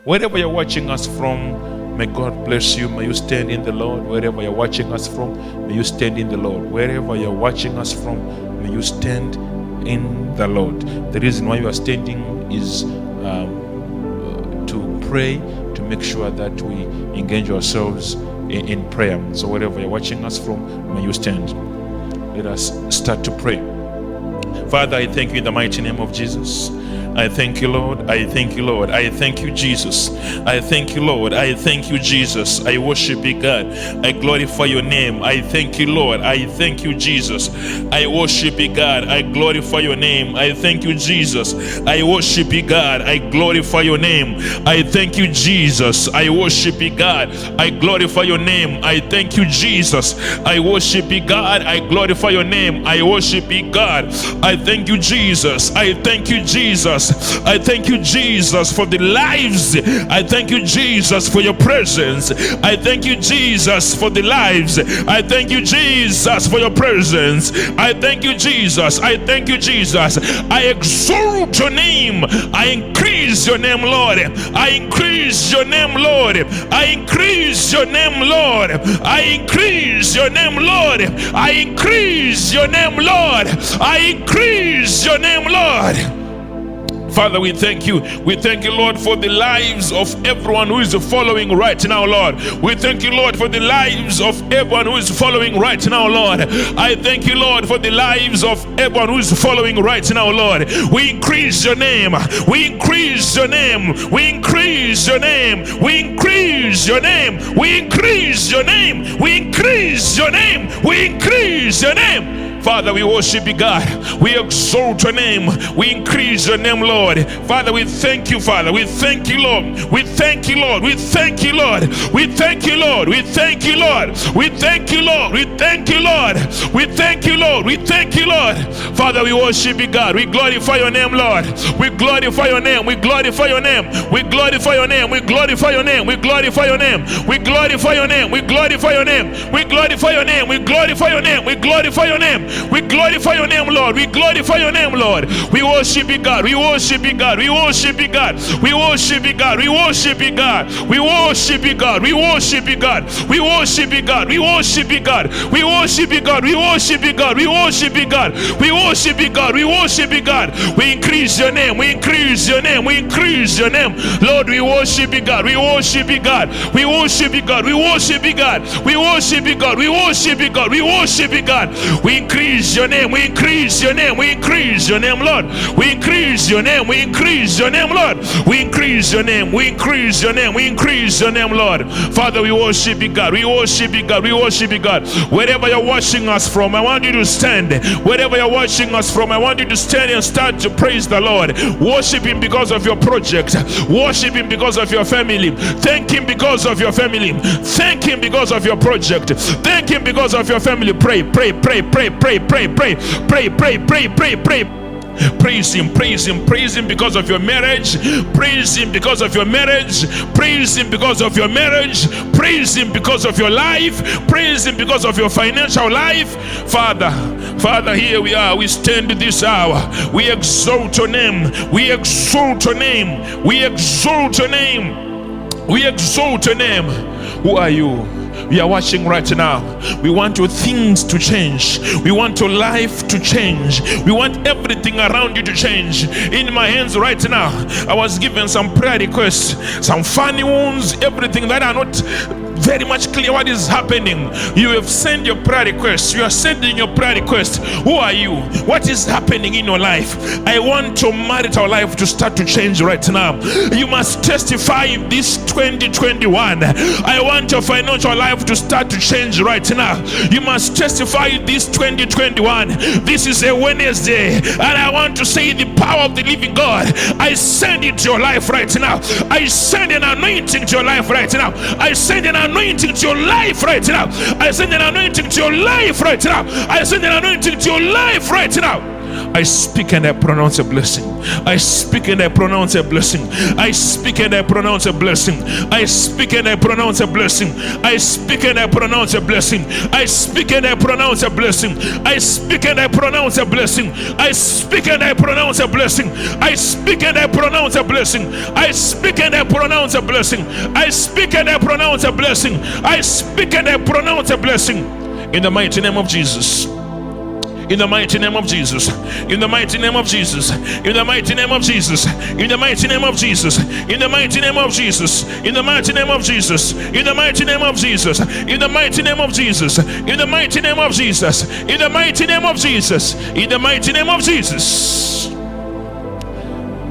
Wherever you're watching us from, may God bless you. May you stand in the Lord. Wherever you're watching us from, may you stand in the Lord. Wherever you're watching us from, may you stand in the Lord. The reason why you are standing is to pray, to make sure that we engage ourselves in prayer. So wherever you're watching us from, may you stand. Let us start to pray. Father, I thank you in the mighty name of Jesus. I thank you, Lord. I thank you, Lord. I thank you, Jesus. I thank you, Lord. I thank you, Jesus. I worship you, God. I glorify your name. I thank you, Lord. I thank you, Jesus. I worship you, God. I glorify your name. I thank you, Jesus. I worship you, God. I glorify your name. I thank you, Jesus. I worship you, God. I glorify your name. I thank you, Jesus. I worship you, God. I glorify your name. I worship you, God. I thank you, Jesus. I thank you, Jesus. I thank you, Jesus, for the lives. I thank you, Jesus, for your presence. I thank you, Jesus, for the lives. I thank you, Jesus, for your presence. I thank you, Jesus. I thank you, Jesus. I exalt your name. I increase your name, Lord. I increase your name, Lord. I increase your name, Lord. I increase your name, Lord. I increase your name, Lord. I increase your name, Lord. Father, we thank you. We thank you, Lord, for the lives of everyone who is following right now, Lord. We thank you, Lord, for the lives of everyone who is following right now, Lord. I thank you, Lord, for the lives of everyone who is following right now, Lord. We increase your name. We increase your name. We increase your name. We increase your name. We increase your name. We increase your name. We increase your name. Father, we worship you, God. We exalt your name. We increase your name, Lord. Father, we thank you, Father. We thank you, Lord. We thank you, Lord. We thank you, Lord. We thank you, Lord. We thank you, Lord. We thank you, Lord. We thank you, Lord. We thank you, Lord. We thank you, Lord. Father, we worship you, God. We glorify your name, Lord. We glorify your name. We glorify your name. We glorify your name. We glorify your name. We glorify your name. We glorify your name. We glorify your name. We glorify your name. We glorify your name. We glorify your name. We glorify your name, Lord. We glorify your name, Lord. We worship you, God. We worship you, God. We worship you, God. We worship you, God. We worship you, God. We worship you, God. We worship you, God. We worship you, God. We worship you, God. We worship you, God. We worship you, God. We worship you, God. We worship you, God. We worship you, God. We increase your name. We increase your name. We increase your name, Lord. We worship you, God. We worship you, God. We worship you, God. We worship you, God. We worship you, God. We worship you, God. We worship you, God. We increase your name. We increase your name. We increase your name, Lord. We increase your name. We increase your name, Lord. We increase your name. We increase your name. We increase your name, Lord. Father, we worship you, God. We worship you, God. We worship you, God. Wherever you're watching us from, I want you to stand. Wherever you're watching us from, I want you to stand and start to praise the Lord. Worship him because of your project. Worship him because of your family. Thank him because of your family. Thank him because of your project. Thank him because of your family. Pray, pray, pray, pray, pray, pray, pray, pray, pray, pray, pray, pray. Praise him, praise him, praise him because of your marriage. Praise him because of your marriage. Praise him because of your marriage. Praise him because of your life. Praise him because of your financial life. Father, here we are. We stand this hour. We exalt your name. We exalt your name. We exalt your name. We exalt your name. Who are you? We are watching right now. We want your things to change. We want your life to change. We want everything around you to change. In my hands right now, I was given some prayer requests, some funny ones, everything that are not very much clear what is happening. You have sent your prayer requests. You are sending your prayer requests. Who are you? What is happening in your life? I want your marital life to start to change right now. You must testify this 2021. I want your financial life to start to change right now. You must testify this 2021. This is a Wednesday, and I want to say the power of the living God. I send it to your life right now. I send an anointing to your life right now. I send an anointing to your life right now. I send an anointing to your life right now. I send an anointing to your life right now. I speak and I pronounce a blessing. I speak and I pronounce a blessing. I speak and I pronounce a blessing. I speak and I pronounce a blessing. I speak and I pronounce a blessing. I speak and I pronounce a blessing. I speak and I pronounce a blessing. I speak and I pronounce a blessing. I speak and I pronounce a blessing. I speak and I pronounce a blessing. I speak and I pronounce a blessing. I speak and I pronounce a blessing. In the mighty name of Jesus. In the mighty name of Jesus. In the mighty name of Jesus. In the mighty name of Jesus. In the mighty name of Jesus. In the mighty name of Jesus. In the mighty name of Jesus. In the mighty name of Jesus. In the mighty name of Jesus. In the mighty name of Jesus. In the mighty name of Jesus. In the mighty name of Jesus.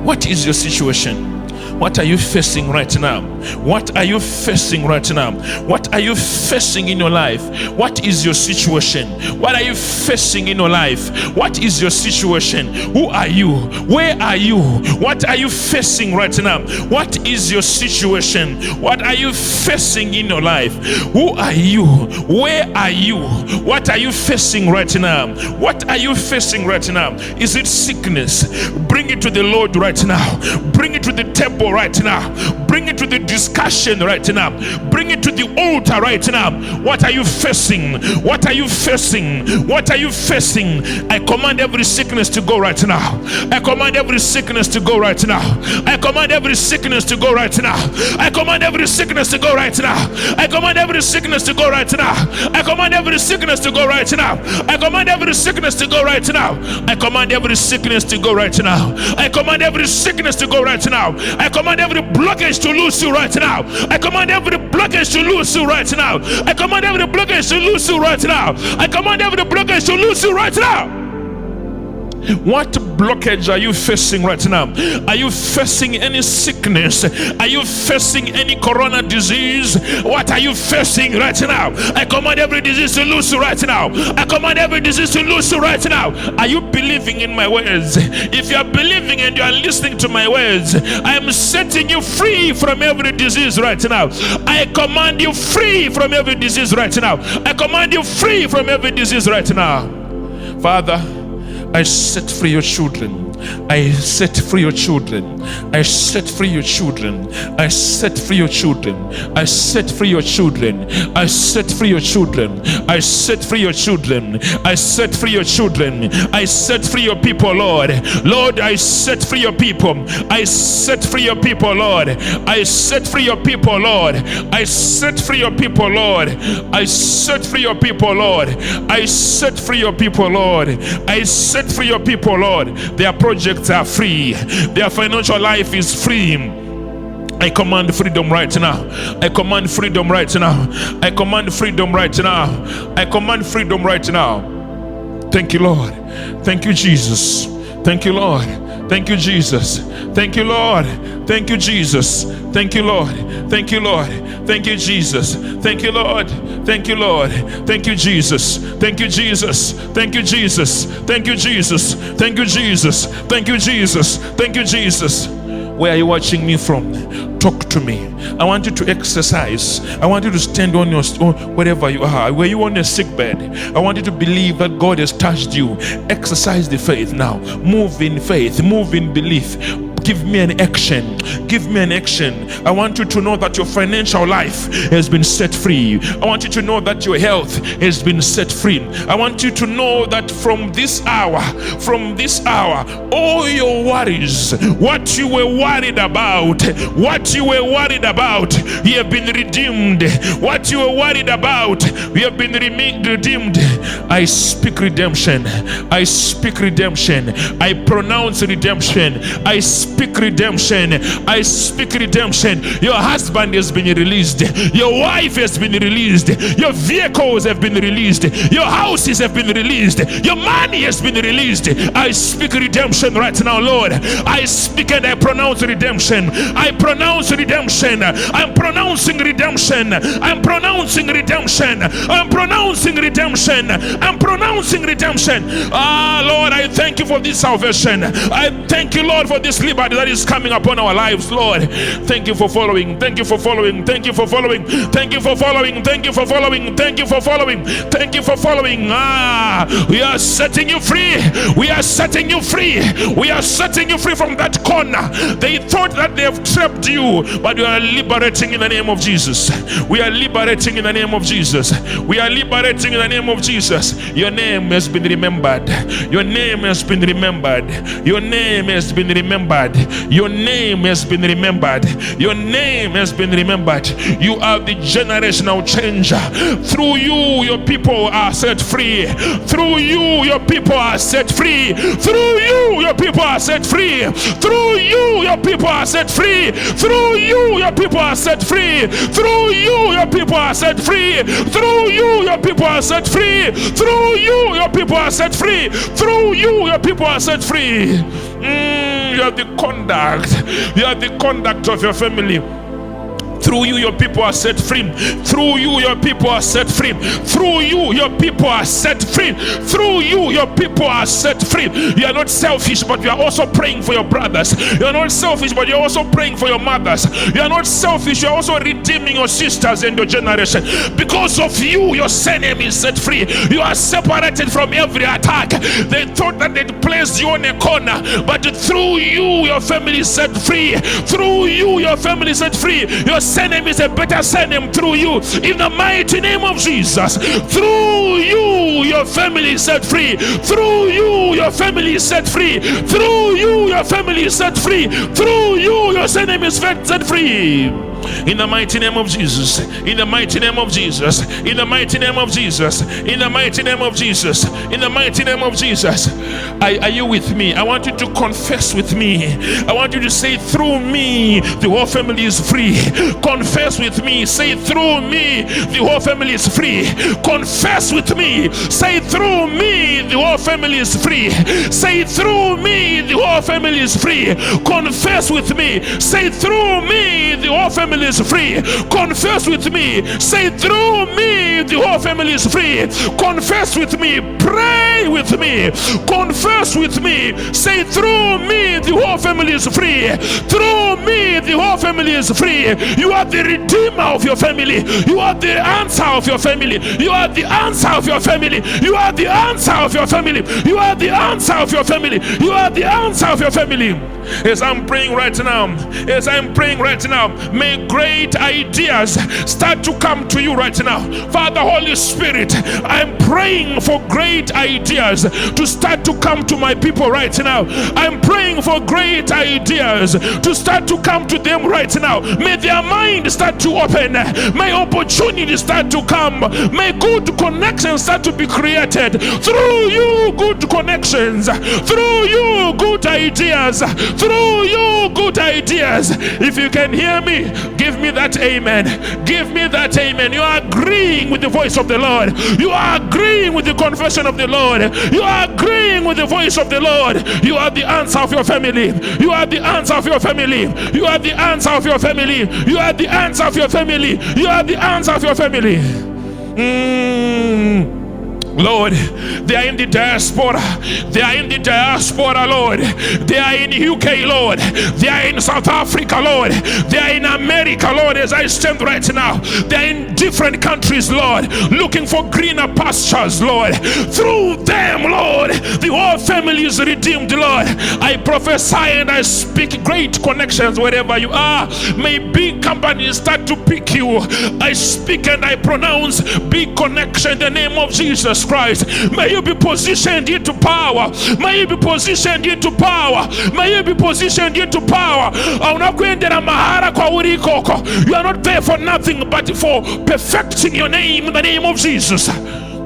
What is your situation? What are you facing right now? What are you facing right now? What are you facing in your life? What is your situation? What are you facing in your life? What is your situation? Who are you? Where are you? What are you facing right now? What is your situation? What are you facing in your life? Who are you? Where are you? What are you facing right now? What are you facing right now? Is it sickness? Bring it to the Lord right now. Bring it to the table right now. Bring it to the discussion right now. Bring it to the altar right now. What are you facing? What are you facing? What are you facing? I command every sickness to go right now. I command every sickness to go right now. I command every sickness to go right now. I command every sickness to go right now. I command every sickness to go right now. I command every sickness to go right now. I command every sickness to go right now. I command every sickness to go right now. I command every sickness to go right now. I command every blockage to lose you right now. I command every blockage to lose you right now. I command every blockage to lose you right now. I command every blockage to lose you right now. What blockage are you facing right now? Are you facing any sickness? Are you facing any corona disease? What are you facing right now? I command every disease to lose you right now. I command every disease to lose you right now. Are you believing in my words? If you are believing and you are listening to my words, I am setting you free from every disease right now. I command you free from every disease right now. I command you free from every disease right now. Father, I set free your children. I set free your children. I set free your children. I set free your children. I set free your children. I set free your children. I set free your children. I set free your children. I set free your people, Lord. Lord, I set free your people. I set free your people, Lord. I set free your people, Lord. I set free your people, Lord. I set free your people, Lord. I set free your people, Lord. I set free your people, Lord. Their projects are free. Their financial life is free. I command freedom right now. I command freedom right now. I command freedom right now. I command freedom right now. Thank you, Lord. Thank you, Jesus. Thank you, Lord. Thank you, Jesus. Thank you, Lord. Thank you, Jesus. Thank you, Lord. Thank you, Lord. Thank you, Jesus. Thank you, Lord. Thank you, Lord. Thank you, Jesus. Thank you, Jesus. Thank you, Jesus. Thank you, Jesus. Thank you, Jesus. Thank you, Jesus. Thank you, Jesus. Where are you watching me from? Talk to me. I want you to exercise. I want you to stand on your wherever you are. Where you on a sick bed, I want you to believe that God has touched you. Exercise the faith now. Move in faith. Move in belief. Give me an action. Give me an action. I want you to know that your financial life has been set free. I want you to know that your health has been set free. I want you to know that from this hour, all your worries, what you were worried about, you have been redeemed. What you were worried about, you have been redeemed. I speak redemption. I speak redemption. I pronounce redemption. I speak redemption. I speak redemption. Your husband has been released. Your wife has been released. Your vehicles have been released. Your houses have been released. Your money has been released. I speak redemption right now, Lord. I speak and I pronounce redemption. I pronounce redemption. I'm pronouncing redemption. I'm pronouncing redemption. I'm pronouncing redemption. I'm pronouncing redemption. Ah, Lord, I thank you for this salvation. I thank you, Lord, for this liberty. God that is coming upon our lives, Lord. Thank you for following. Thank you for following. Thank you for following. Thank you for following. Thank you for following. Thank you for following. Thank you for following. We are setting you free. We are setting you free. We are setting you free from that corner. They thought that they have trapped you, but we are liberating in the name of Jesus. We are liberating in the name of Jesus. We are liberating in the name of Jesus. Your name has been remembered. Your name has been remembered. Your name has been remembered. Your name has been remembered. Your name has been remembered. You are the generational changer. Through you, your people are set free. Through you, your people are set free. Through you, your people are set free. Through you, your people are set free. Through you, your people are set free. Through you, your people are set free. Through you, your people are set free. Through you, your people are set free. Through you, your people are set free. You are the conduct. You are the conduct of your family. Through you, your people are set free. Through you, your people are set free. Through you, your people are set free. Through you, your people are set free. You are not selfish, but you are also praying for your brothers. You are not selfish, but you are also praying for your mothers. You are not selfish, you are also redeeming your sisters and your generation. Because of you, your surname is set free. You are separated from every attack. They thought that they'd placed you on a corner, but through you, your family is set free. Through you, your family is set free. Your surname is a better surname through you. In the mighty name of Jesus. Through you, your family is set free. Through you, your family is set free. Through you, your family is set free. Through you, your surname is set free. In the mighty name of Jesus. In the mighty name of Jesus. In the mighty name of Jesus. In the mighty name of Jesus. In the mighty name of Jesus. Are you with me? I want you to confess with me. I want you to say, through me, the whole family is free. Confess with me. Say, through me, the whole family is free. Confess with me. Say, through me, the whole family is free. Say, through me, the whole family is free. Confess with me. Say, through me, the whole family is free. Confess with me. Say, through me, the whole family is free. Confess with me. Pray with me. Confess with me. Say, through me, the whole family is free. Through me, the whole family is free. You are the redeemer of your family. You are the answer of your family. You are the answer of your family. You are the answer of your family. You are the answer of your family. You are the answer of your family. As I'm praying right now, as I'm praying right now, may great ideas start to come to you right now. Father, Holy Spirit, I'm praying for great ideas to start to come to my people right now. I'm praying for great ideas to start to come to them right now. May their mind start to open. May opportunities start to come. May good connections start to be created. Through you, good connections. Through you, good ideas. Through you, good ideas. If you can hear me, give me that amen. Give me that amen. You are agreeing with the voice of the Lord. You are agreeing with the confession of the Lord. You are agreeing with the voice of the Lord. You are the answer of your family. You are the answer of your family. You are the answer of your family. You are the answer of your family. You are the answer of your family. Lord, they are in the diaspora. They are in the diaspora, Lord. They are in UK, Lord. They are in South Africa, Lord. They are in America, Lord, as I stand right now. They are in different countries, Lord, looking for greener pastures, Lord. Through them, Lord, the whole family is redeemed, Lord. I prophesy and I speak great connections wherever you are. May big companies start to pick you. I speak and I pronounce big connection in the name of Jesus Christ. May you be positioned into power. May you be positioned into power. May you be positioned into power. You are not there for nothing but for perfecting your name in the name of Jesus.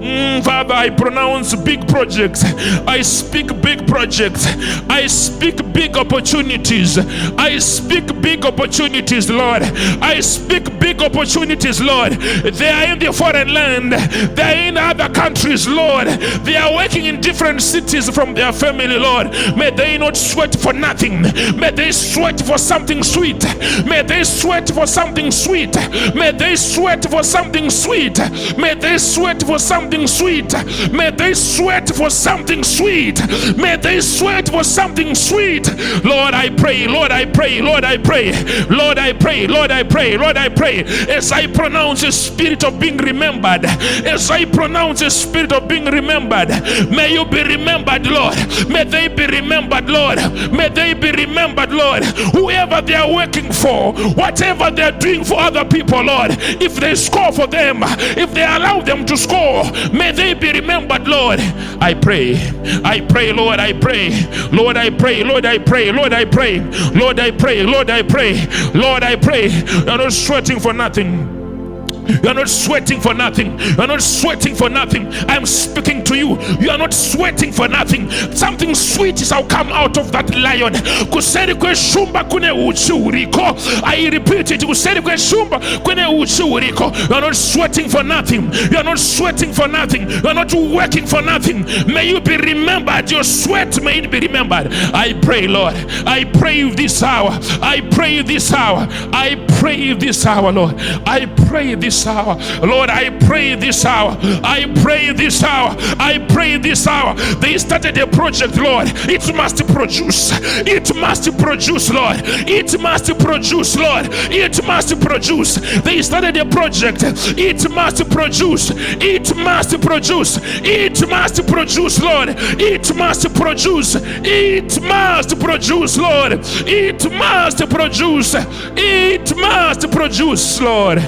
Father, I pronounce big projects. I speak big projects. I speak big opportunities. I speak big opportunities, Lord. I speak big opportunities, Lord. They are in the foreign land. They are in other countries, Lord. They are working in different cities from their family, Lord. May they not sweat for nothing. May they sweat for something sweet. May they sweat for something sweet. May they sweat for something sweet. May they sweat for something something sweet. May they sweat for something sweet. May they sweat for something sweet. Lord, I pray, Lord, I pray, Lord, I pray, Lord, I pray, Lord, I pray, Lord, I pray. As I pronounce the spirit of being remembered, as I pronounce the spirit of being remembered, may you be remembered, Lord. May they be remembered, Lord. May they be remembered, Lord. Whoever they are working for, whatever they are doing for other people, Lord, if they score for them, if they allow them to score, may they be remembered, Lord. I pray, Lord, I pray, Lord, I pray, Lord, I pray, Lord, I pray, Lord, I pray, Lord, I pray, Lord, I pray. You're not sweating for nothing. You're not sweating for nothing. You're not sweating for nothing. I'm speaking to you. You are not sweating for nothing. Something sweet shall come out of that lion. Kuseri kwe shumba kune uchi uriko. I repeat it. Kuseri kwe shumba kune uchi uriko. You're not sweating for nothing. You're not sweating for nothing. You're not working for nothing. May you be remembered. Your sweat may it be remembered. I pray, Lord. I pray this hour. I pray this hour. I pray this hour, Lord. I pray this hour, Lord. I pray this hour. I pray this hour. I pray this hour. They started a project, Lord. It must produce. It must produce, Lord. It must produce, Lord. It must produce. They started a project. It must produce. It must produce. It must produce, Lord. It must produce. It must produce, Lord. It must produce. It must produce, Lord.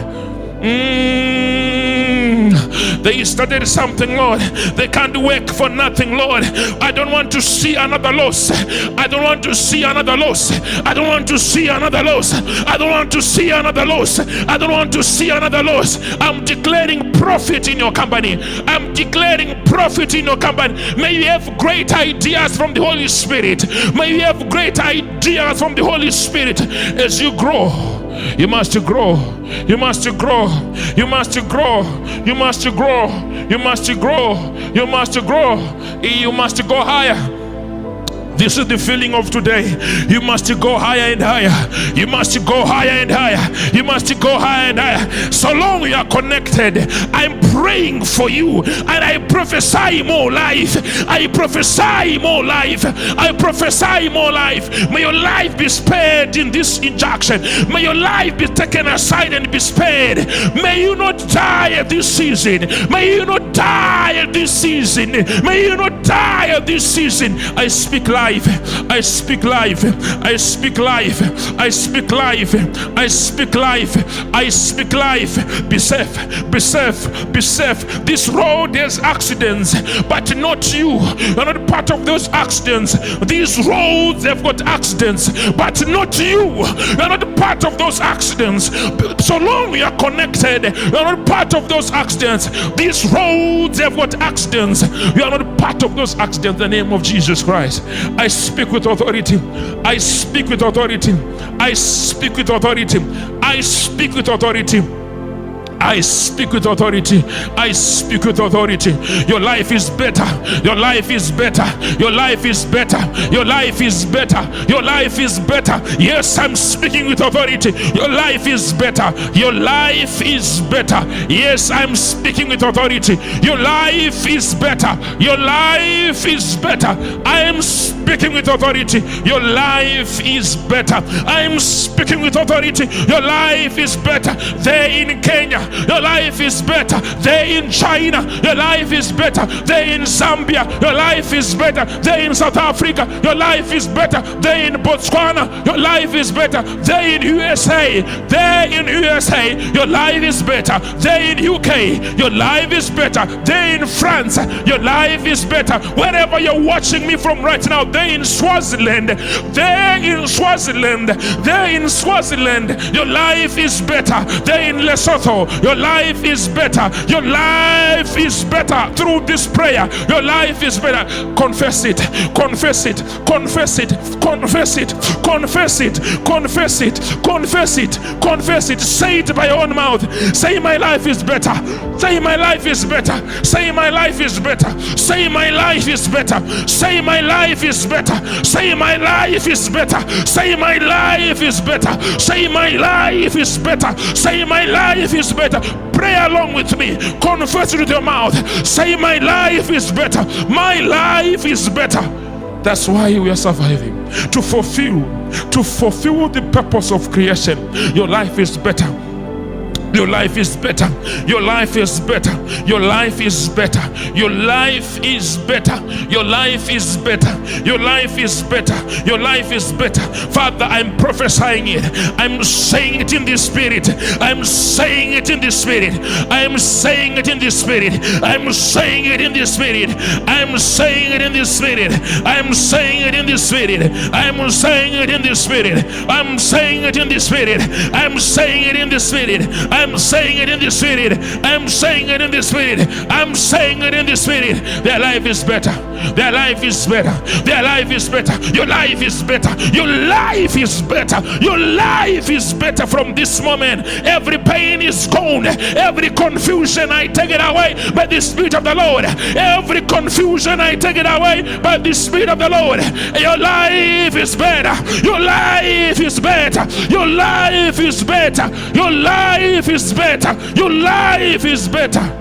They started something, Lord. They can't work for nothing, Lord. I don't want to see another loss. I don't want to see another loss. I don't want to see another loss. I don't want to see another loss. I don't want to see another loss. I'm declaring profit in your company. I'm declaring profit in your company. May you have great ideas from the Holy Spirit. May you have great ideas from the Holy Spirit. As you grow, you must grow. You must grow. You must grow. You must grow. You must grow. You must grow. You must go higher. This is the feeling of today. You must go higher and higher. You must go higher and higher. You must go higher and higher. So long you are connected, I'm praying for you, and I prophesy more life. I prophesy more life. I prophesy more life. May your life be spared in this injunction. May your life be taken aside and be spared. May you not die at this season. May you not die at this season. May you not die at this season. I speak life. I speak life. I speak life. I speak life. I speak life. I speak life. Be safe. Be safe. Be safe. This road has accidents, but not you. You're not part of those accidents. These roads have got accidents, but not you. You're not part of those accidents. So long we are connected, you're not part of those accidents. These roads have got accidents. You are not part of those accidents. In the name of Jesus Christ, I speak with authority. I speak with authority. I speak with authority. I speak with authority. I speak with authority. I speak with authority. Your life is better. Your life is better. Your life is better. Your life is better. Your life is better. Yes, I'm speaking with authority. Your life is better. Your life is better. Yes, I'm speaking with authority. Your life is better. Your life is better. I am speaking with authority. Your life is better. I am speaking with authority. Your life is better. There in Kenya, your life is better. There in China, your life is better. There in Zambia, your life is better. There in South Africa, your life is better. There in Botswana, your life is better. There in USA, your life is better. There in UK, your life is better. There in France, your life is better. Wherever you're watching me from right now, there in Swaziland, your life is better. There in Lesotho, your life is better. Your life is better through this prayer. Your life is better. Confess it. Confess it. Confess it. Confess it. Confess it. Confess it. Confess it. Confess it. Say it by your own mouth. Say my life is better. Say my life is better. Say my life is better. Say my life is better. Say my life is better. Say my life is better. Say my life is better. Say my life is better. Say my life is better. better. Pray along with me. Confess it with your mouth. Say, my life is better. My life is better. That's why we are surviving. To fulfill the purpose of creation. Your life is better. Your life is better. Your life is better. Your life is better. Your life is better. Your life is better. Your life is better. Your life is better. Father, I'm prophesying it. I'm saying it in the spirit. I'm saying it in the spirit. I'm saying it in the spirit. I'm saying it in the spirit. I'm saying it in the spirit. I'm saying it in the spirit. I'm saying it in the spirit. I'm saying it in the spirit. I'm saying it in the spirit. I'm saying it in the spirit. I'm saying it in the spirit. I'm saying it in the spirit. Their life is better. Their life is better. Their life is better. Your life is better. Your life is better. Your life is better from this moment. Every pain is gone. Every confusion, I take it away by the Spirit of the Lord. Every confusion, I take it away by the Spirit of the Lord. Your life is better. Your life is better. Your life is better. Your life is better. Your life is better.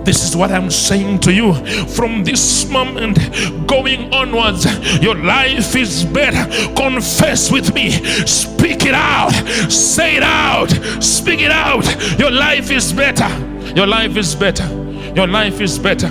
This is what I'm saying to you. From this moment going onwards, your life is better. Confess with me. Speak it out. Say it out. Speak it out. Your life is better. Your life is better. Your life is better.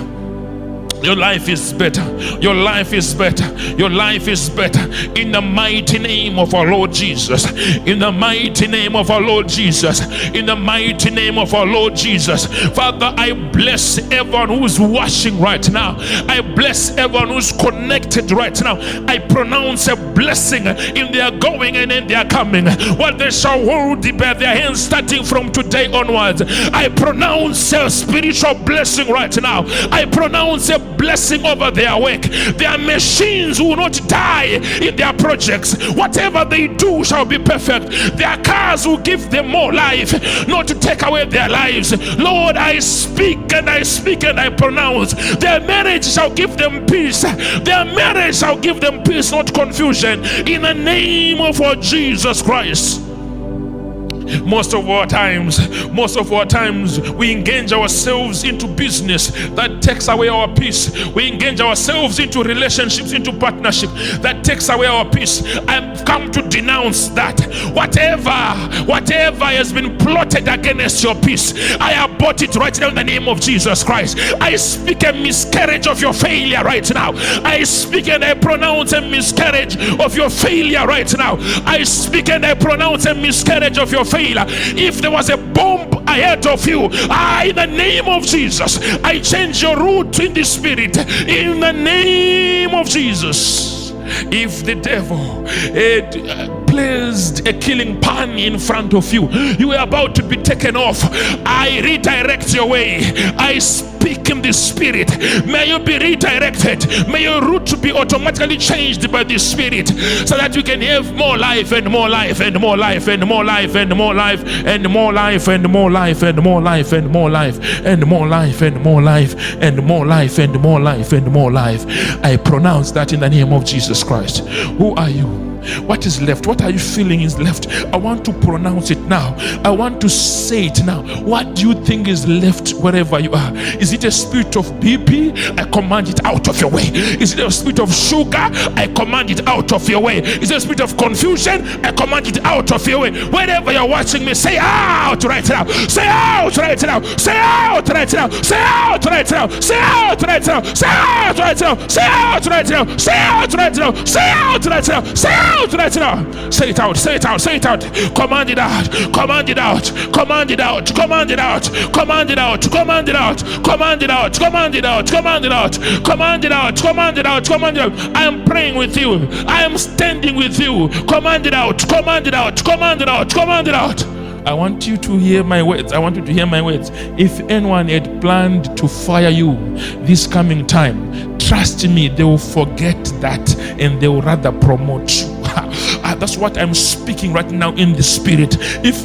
Your life is better. Your life is better. Your life is better. In the mighty name of our Lord Jesus. In the mighty name of our Lord Jesus. In the mighty name of our Lord Jesus. Father, I bless everyone who's watching right now. I bless everyone who's connected right now. I pronounce a blessing in their going and in their coming. What they shall hold by their hands starting from today onwards. I pronounce a spiritual blessing right now. I pronounce a blessing over their work. Their machines will not die in their projects. Whatever they do shall be perfect. Their cars will give them more life, not to take away their lives. Lord, I speak and I speak and I pronounce their marriage shall give them peace. Their marriage shall give them peace, not confusion. In the name of our Jesus Christ. Most of our times we engage ourselves into business that takes away our peace. We engage ourselves into relationships, into partnership that takes away our peace. I've come to denounce that. Whatever has been plotted against your peace, I abort it right now in the name of Jesus Christ. I speak a miscarriage of your failure right now. I speak and I pronounce a miscarriage of your failure right now. I speak and I pronounce a miscarriage of your failure. If there was a bomb ahead of you, in the name of Jesus, I change your route in the spirit. In the name of Jesus. If the devil placed a killing pan in front of you, you are about to be taken off, I redirect your way. I speak in the spirit. May you be redirected. May your route be automatically changed by the spirit, so that you can have more life and more life and more life and more life and more life and more life and more life and more life and more life and more life and more life and more life and more life and more life. I pronounce that in the name of Jesus Christ. Who are you? What is left? What are you feeling is left? I want to pronounce it now. I want to say it now. What do you think is left wherever you are? Is it a spirit of BP? I command it out of your way. Is it a spirit of sugar? I command it out of your way. Is it a spirit of confusion? I command it out of your way. Wherever you're watching me, say out right now. Say out right now. Say out right now. Say out right now. Say out right now. Say out right now. Say out right now. Say out right now. Say out right now. Say out right now. Say it out. Say it out. Say it out. Command it out. Command it out. Command it out. Command it out. Command it out. Command it out. Command it out. Command it out. Command it out. Command it out. Command it out. Command it out. I am praying with you. I am standing with you. Command it out. Command it out. Command it out. Command it out. I want you to hear my words. I want you to hear my words. If anyone had planned to fire you this coming time, trust me, they will forget that and they will rather promote you. That's what I'm speaking right now in the spirit. If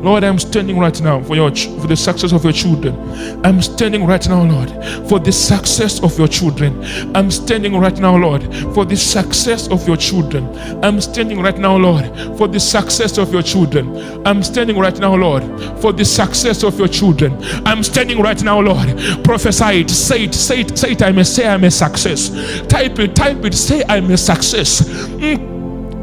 Lord, I'm standing right now for the success of your children. I'm standing right now, Lord, for the success of your children. I'm standing right now, Lord, for the success of your children. I'm standing right now, Lord, for the success of your children. I'm standing right now, Lord, for the success of your children. I'm standing right now, Lord. Prophesy it, say it, say it, say it. I may say I'm a success. Type it, say I'm a success.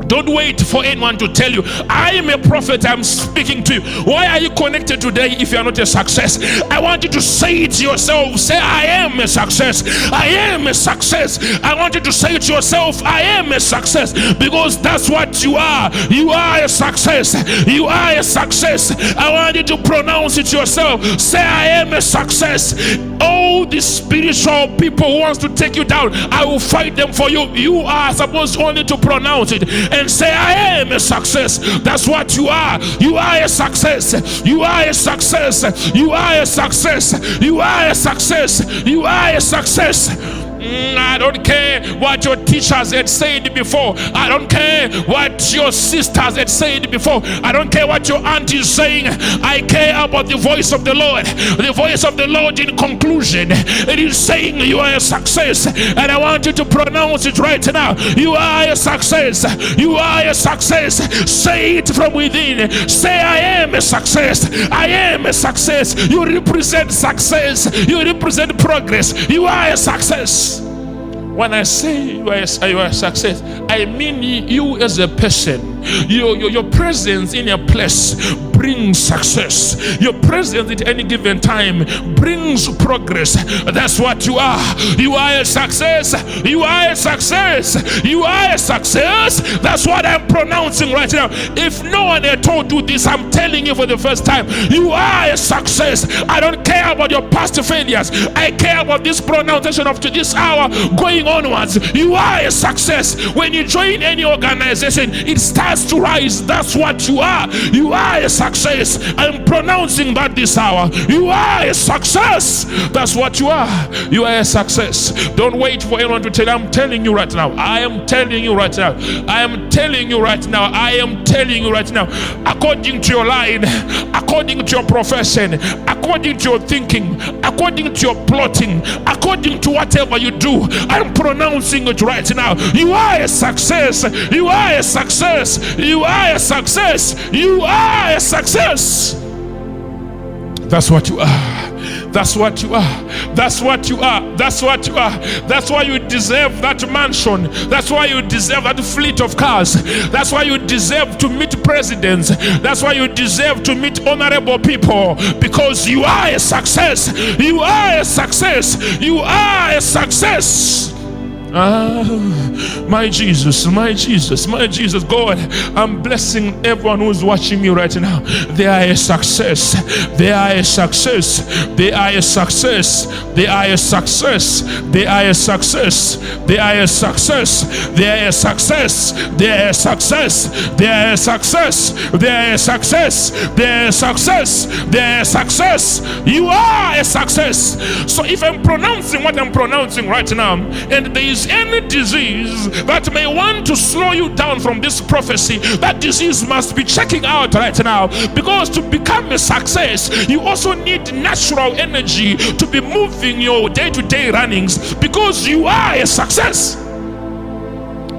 Don't wait for anyone to tell you, I am a prophet, I'm speaking to you. Why are you connected today if you are not a success? I want you to say it yourself. Say, I am a success. I am a success. I want you to say it yourself. I am a success, because that's what you are. You are a success. You are a success. I want you to pronounce it yourself. Say, I am a success. All the spiritual people who wants to take you down, I will fight them for you. You are supposed only to pronounce it and say, I am a success. That's what you are. You are a success. You are a success. You are a success. You are a success. You are a success. I don't care what your teachers had said before. I don't care what your sisters had said before. I don't care what your auntie is saying. I care about the voice of the Lord. The voice of the Lord in conclusion, it is saying you are a success, and I want you to pronounce it right now. You are a success. You are a success. Say it from within. Say, I am a success. I am a success. You represent success. You represent progress. You are a success. When I say you are a success, I mean you as a person. Your presence in a place brings success. Your presence at any given time brings progress. That's what you are. You are a success. You are a success. You are a success. That's what I'm pronouncing right now. If no one had told you this, I'm telling you for the first time. You are a success. I don't care about your past failures. I care about this pronunciation up to this hour going onwards. You are a success. When you join any organization, it starts to rise. That's what you are. You are a success. I'm pronouncing that this hour. You are a success. That's what you are. You are a success. Don't wait for anyone to tell you. I'm telling you right now. I am telling you right now. I am telling you right now. I am telling you right now. According to your line, according to your profession, according to your thinking, according to your plotting, according to whatever you do, I'm pronouncing it right now. You are a success. You are a success. You are a success. You are a success. That's what you are. That's what you are. That's what you are. That's what you are. That's why you deserve that mansion. That's why you deserve that fleet of cars. That's why you deserve to meet presidents. That's why you deserve to meet honorable people, because you are a success. You are a success. You are a success. My Jesus, my Jesus, my Jesus. God, I'm blessing everyone who's watching me right now. They are a success. They are a success. They are a success. They are a success. They are a success. They are a success. They are a success. They are a success. They are a success. They are a success. They are a success. They are a success. You are a success. So if I'm pronouncing what I'm pronouncing right now, and there is any disease that may want to slow you down from this prophecy, that disease must be checking out right now, because to become a success, you also need natural energy to be moving your day-to-day runnings, because you are a success.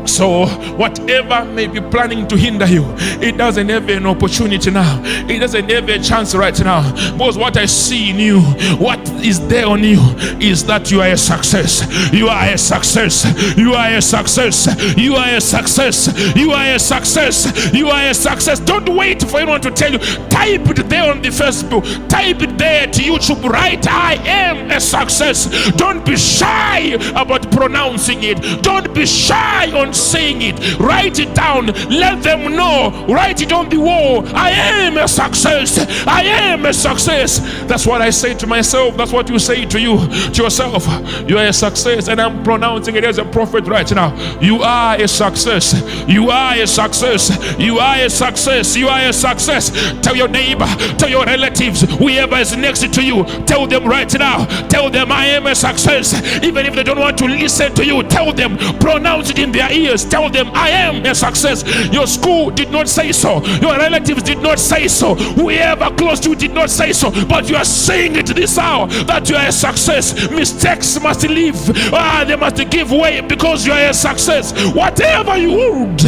So whatever may be planning to hinder you, it doesn't have an opportunity now. It doesn't have a chance right now, because what I see in you, what is there on you, is that you are a success. You are a success. You are a success. You are a success. You are a success. You are a success. Don't wait for anyone to tell you. Type it there on the Facebook. Type it there to YouTube. Write, I am a success. Don't be shy about pronouncing it. Don't be shy on saying it. Write it down. Let them know. Write it on the wall. I am a success. I am a success. That's what I say to myself. That's what you say to you, to yourself. You are a success, and I'm pronouncing it as a prophet right now. You are a success. You are a success. You are a success. You are a success. Tell your neighbor, tell your relatives, whoever is next to you, tell them right now. Tell them I am a success. Even if they don't want to listen to you, tell them, pronounce it in their ear. peers tell them, I am a success. Your school did not say so. Your relatives did not say so. Whoever close to you did not say so. But you are saying it this hour that you are a success. Mistakes must leave. They must give way because you are a success. Whatever you hold,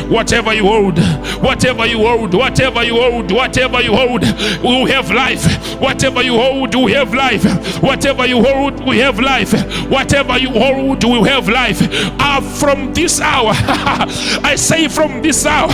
whatever you hold, whatever you hold, whatever you hold, whatever you hold, will have life. Whatever you hold, will have life. Whatever you hold, will have life. Whatever you hold, will have life. From this hour, I say from this hour,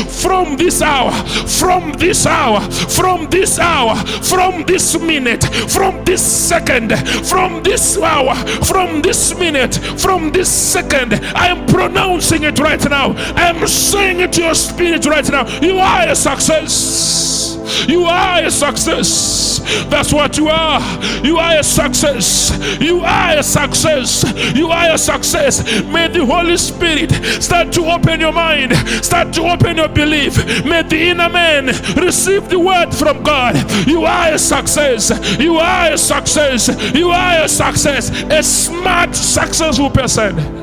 from this hour, from this hour, from this hour, from this minute, from this second, from this hour, from this minute, from this second, I am pronouncing it right now. I am saying it to your spirit right now. You are a success. You are a success. That's what you are. You are a success. You are a success. You are a success. May the Holy Spirit start to open your mind, start to open your belief. May the inner man receive the word from God. You are a success. You are a success. You are a success. A smart, successful person.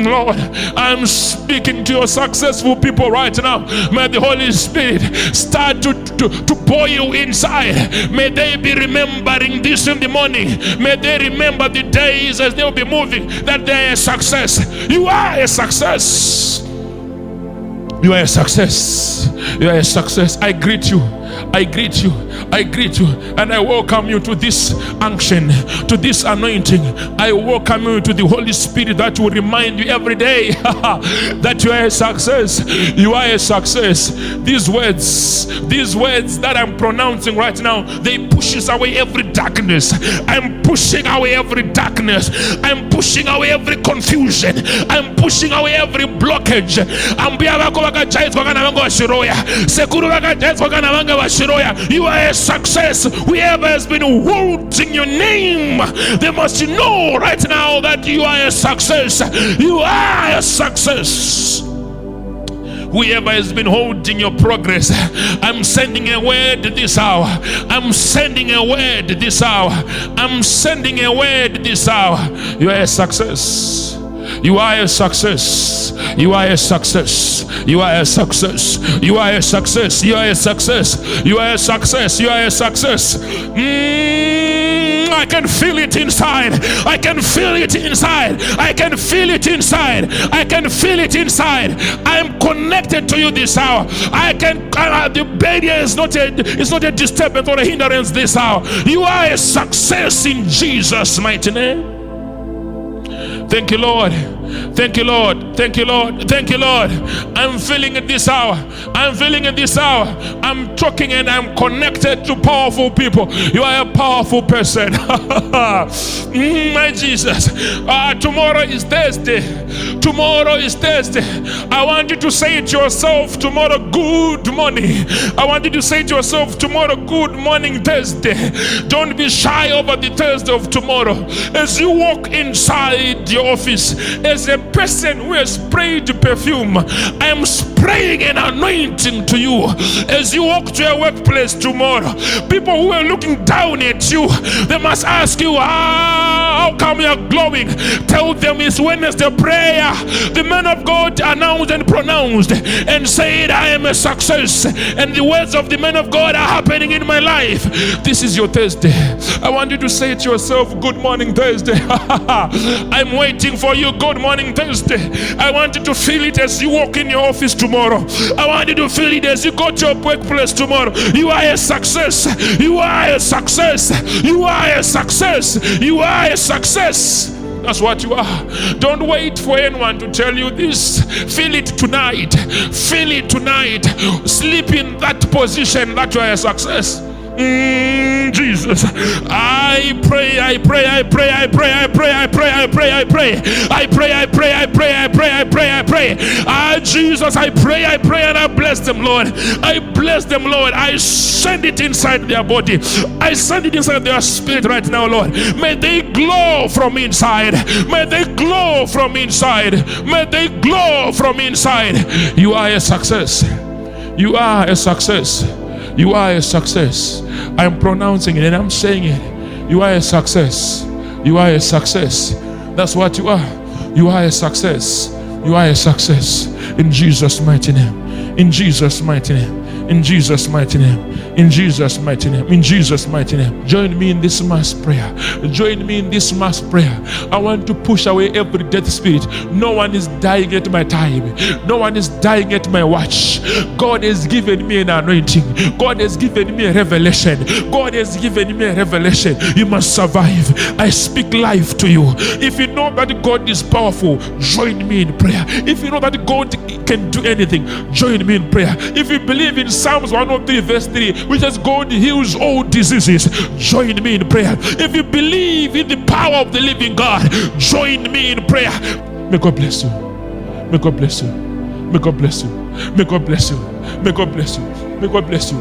Lord, I'm speaking to your successful people right now. May the Holy Spirit start to boil inside. May they be remembering this in the morning. May they remember the days as they'll be moving that they are a success. You are a success. You are a success. You are a success. I greet you. I greet you. I greet you. And I welcome you to this unction, to this anointing. I welcome you to the Holy Spirit that will remind you every day that you are a success. You are a success. These words that I'm pronouncing right now, they pushes away every darkness. I'm pushing away every darkness. I'm pushing away every confusion. I'm pushing away every blockage. You are a success. Whoever has been holding your name, they must know right now that you are a success. You are a success. Whoever has been holding your progress, I'm sending a word this hour. I'm sending a word this hour. I'm sending a word this hour. You are a success. You are a success. You are a success. You are a success. You are a success. You are a success. You are a success. You are a success. I can feel it inside. I can feel it inside. I can feel it inside. I can feel it inside. I'm connected to you this hour. I can. The barrier is not a disturbance or a hindrance this hour. You are a success in Jesus' mighty name. Thank you, Lord. Thank you, Lord. Thank you, Lord. Thank you, Lord. I'm feeling it this hour. I'm feeling it this hour. I'm talking and I'm connected to powerful people. You are a powerful person. My Jesus. Tomorrow is Thursday. Tomorrow is Thursday. I want you to say it to yourself tomorrow, good morning. I want you to say to yourself tomorrow, good morning, Thursday. Don't be shy over the Thursday of tomorrow. As you walk inside your office, as a person who has sprayed perfume, I am spraying an anointing to you. As you walk to your workplace tomorrow, people who are looking down at you, they must ask you, how come you are glowing? Tell them it's Wednesday prayer. The man of God announced and pronounced and said, I am a success, and the words of the man of God are happening in my life. This is your Thursday. I want you to say to yourself, good morning, Thursday. I'm waiting for you. Good morning, Thursday. I want you to feel it as you walk in your office tomorrow. I want you to feel it as you go to your workplace tomorrow. You are a success. You are a success. You are a success. You are a success. That's what you are. Don't wait for anyone to tell you this. Feel it tonight. Feel it tonight. Sleep in that position that you are a success. Jesus, I pray, I pray, I pray, I pray, I pray, I pray, I pray, I pray, I pray, I pray, I pray, I pray, I pray, I pray. Jesus, I pray, and I bless them, Lord. I bless them, Lord. I send it inside their body. I send it inside their spirit right now, Lord. May they glow from inside. May they glow from inside. May they glow from inside. You are a success. You are a success. You are a success. I'm pronouncing it and I'm saying it. You are a success. You are a success. That's what you are. You are a success. You are a success. In Jesus' mighty name. In Jesus' mighty name. In Jesus' mighty name. In Jesus' mighty name. In Jesus' mighty name. Join me in this mass prayer. Join me in this mass prayer. I want to push away every death spirit. No one is dying at my time. No one is dying at my watch. God has given me an anointing. God has given me a revelation. God has given me a revelation. You must survive. I speak life to you. If you know that God is powerful, join me in prayer. If you know that God can do anything, join me in prayer. If you believe in Psalms 103 verse 3, which says God heals all diseases, join me in prayer. If you believe in the power of the living God, join me in prayer. May God bless you. May God bless you. May God bless you. May God bless you. May God bless you. May God bless you.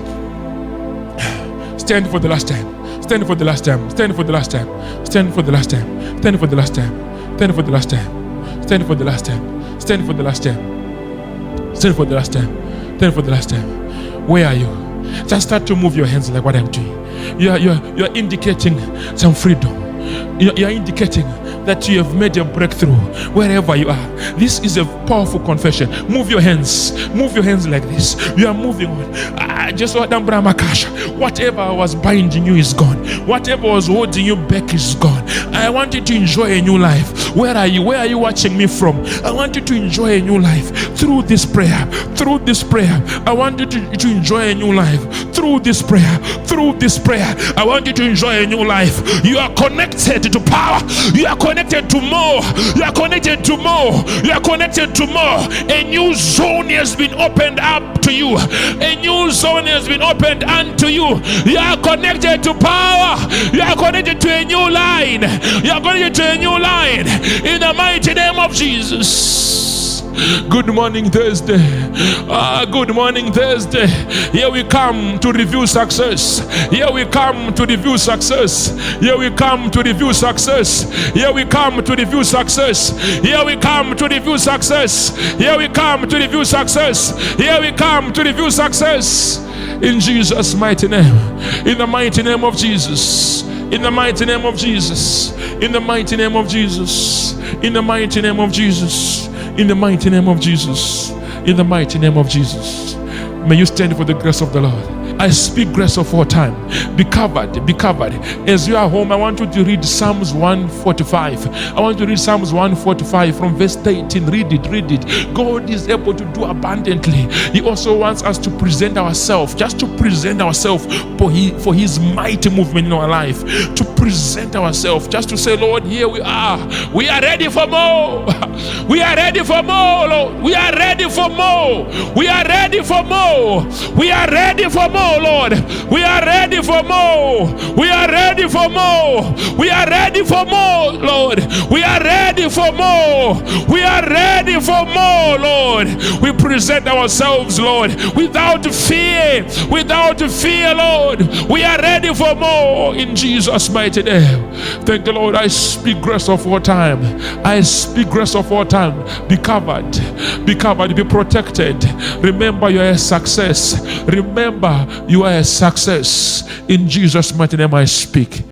Stand for the last time. Stand for the last time. Stand for the last time. Stand for the last time. Stand for the last time. Stand for the last time. Stand for the last time. Stand for the last time. Stand for the last time. Stand for the last time. Where are you? Just start to move your hands like what I'm doing. You're indicating some freedom. You're indicating that you have made a breakthrough wherever you are. This is a powerful confession. Move your hands. Move your hands like this. You are moving on. Whatever was binding you is gone. Whatever was holding you back is gone. I want you to enjoy a new life. Where are you? Where are you watching me from? I want you to enjoy a new life through this prayer. Through this prayer, I want you to enjoy a new life. Through this prayer. Through this prayer, I want you to enjoy a new life. You are connected to power. You are connected to more. You are connected to more. You are connected to more. A new zone has been opened up to you. A new zone has been opened unto you. You are connected to power. You are connected to a new line. You are connected to a new line. In the mighty name of Jesus. Good morning, Thursday. Good morning, Thursday. Here we come to review success. Here we come to review success. Here we come to review success. Here we come to review success. Here we come to review success. Here we come to review success. Here we come to review success. In Jesus' mighty name. In the mighty name of Jesus. In the mighty name of Jesus. In the mighty name of Jesus. In the mighty name of Jesus. In the mighty name of Jesus. In the mighty name of Jesus. May you stand for the grace of the Lord. I speak grace of all time. Be covered, be covered. As you are home, I want you to read Psalms 145. I want you to read Psalms 145 from verse 18. Read it, read it. God is able to do abundantly. He also wants us to present ourselves, just to present ourselves for his mighty movement in our life. To present ourselves, just to say, Lord, here we are. We are ready for more. We are ready for more, Lord. We are ready for more. We are ready for more. We are ready for more, Lord. We are ready for more. We are ready for more. We are ready for more, Lord. We are ready for more. We are ready for more, Lord. We present ourselves, Lord, without fear. Without fear, Lord. We are ready for more in Jesus' mighty name. Thank you, Lord. I speak grace of all time. I speak grace of all time. Be covered. Be covered. Be protected. Remember, you are a success. Remember, you are a success. In Jesus' mighty name I speak.